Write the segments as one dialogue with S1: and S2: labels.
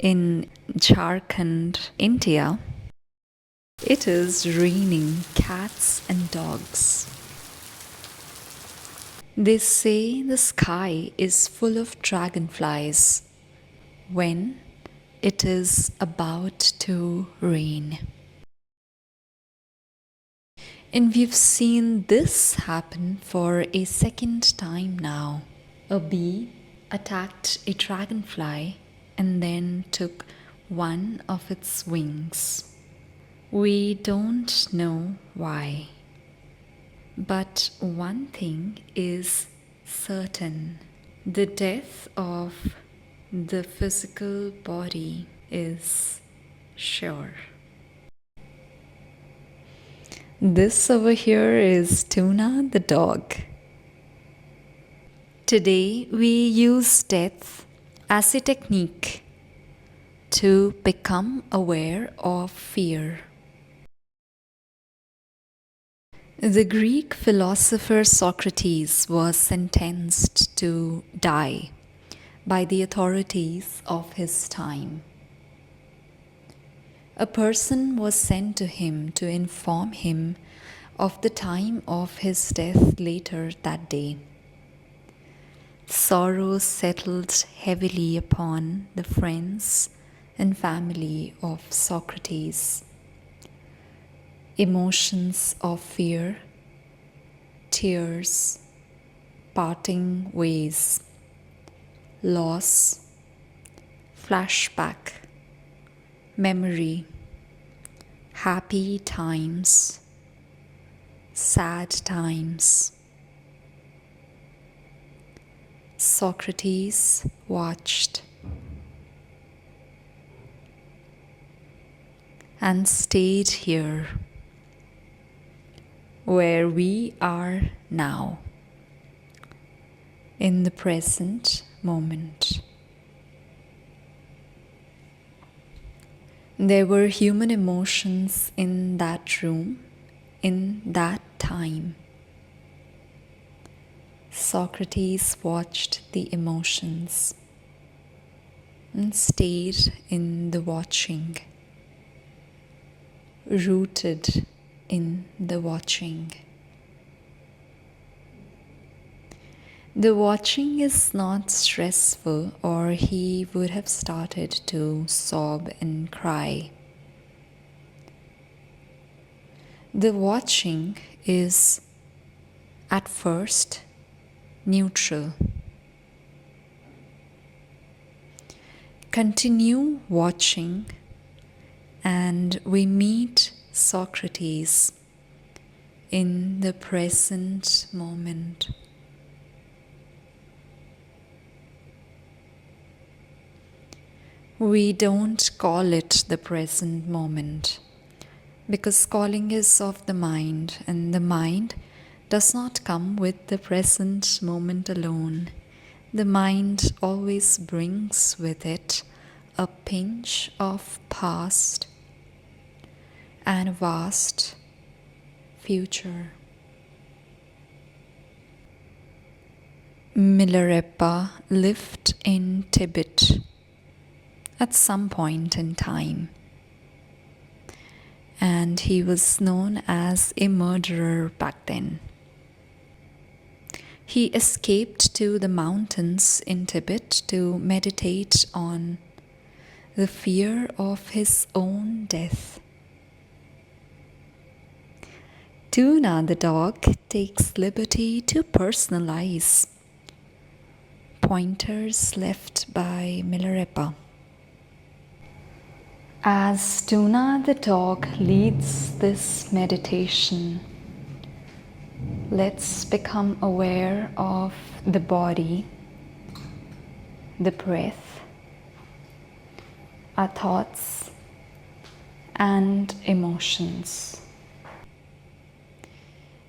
S1: In Jharkhand, India, it is raining cats and dogs. They say the sky is full of dragonflies when it is about to rain. And we've seen this happen for a second time now. A bee attacked a dragonfly and then took one of its wings. We don't know why. But one thing is certain. The death of the physical body is sure. This over here is Tuna the dog. Today we use death as a technique to become aware of fear. The Greek philosopher Socrates was sentenced to die by the authorities of his time. A person was sent to him to inform him of the time of his death later that day. Sorrow settled heavily upon the friends and family of Socrates. Emotions of fear, tears, parting ways, loss, flashback, memory, happy times, sad times. Socrates watched and stayed here where we are now, in the present moment. There were human emotions in that room, in that time. Socrates watched the emotions and stayed in the watching, rooted in the watching. The watching is not stressful, or he would have started to sob and cry. The watching is at first neutral. Continue watching, and we meet Socrates in the present moment. We don't call it the present moment because calling is of the mind, and the mind does not come with the present moment alone. The mind always brings with it a pinch of past and a vast future. Milarepa lived in Tibet at some point in time, and he was known as a murderer back then. He escaped to the mountains in Tibet to meditate on the fear of his own death. Tuna the dog takes liberty to personalize pointers left by Milarepa. As Tuna the dog leads this meditation, let's become aware of the body, the breath, our thoughts, and emotions.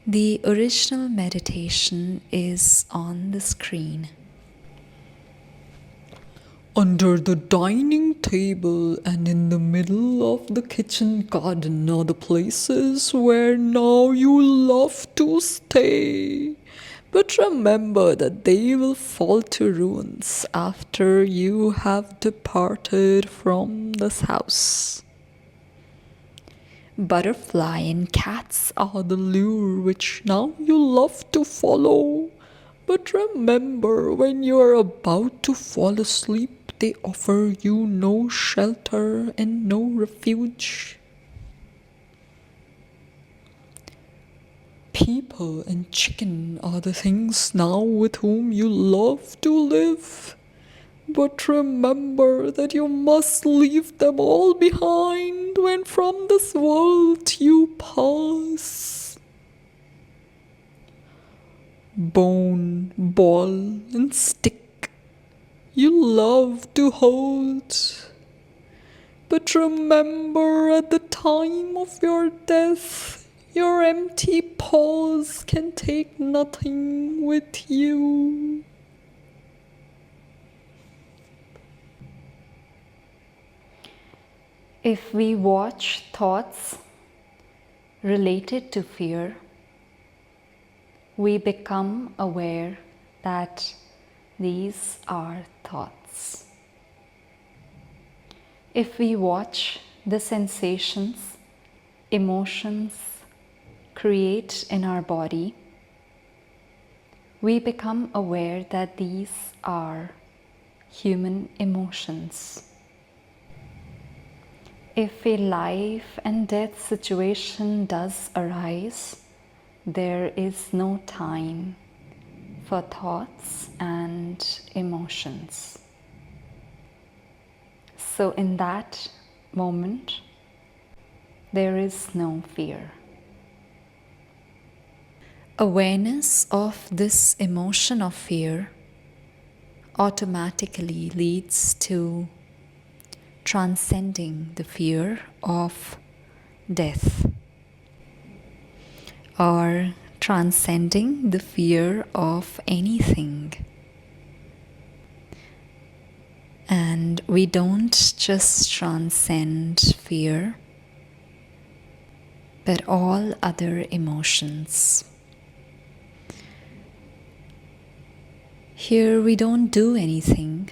S1: The original meditation is on the screen.
S2: Under the dining table and in the middle of the kitchen garden are the places where now you love to stay. But remember that they will fall to ruins after you have departed from this house. Butterfly and cats are the lure which now you love to follow. But remember, when you are about to fall asleep, they offer you no shelter and no refuge. People and chicken are the things now with whom you love to live. But remember that you must leave them all behind when from this world you pass. Bone, ball, and stick you love to hold. But remember, at the time of your death, your empty paws can take nothing with you.
S1: If we watch thoughts related to fear, we become aware that these are thoughts. If we watch the sensations, emotions create in our body, we become aware that these are human emotions. If a life and death situation does arise, there is no time for thoughts and emotions. So in that moment, there is no fear. Awareness of this emotion of fear automatically leads to transcending the fear of death, or transcending the fear of anything. And we don't just transcend fear, but all other emotions. Here we don't do anything.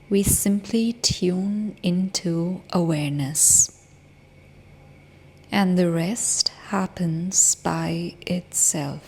S1: We simply tune into awareness, and the rest happens by itself.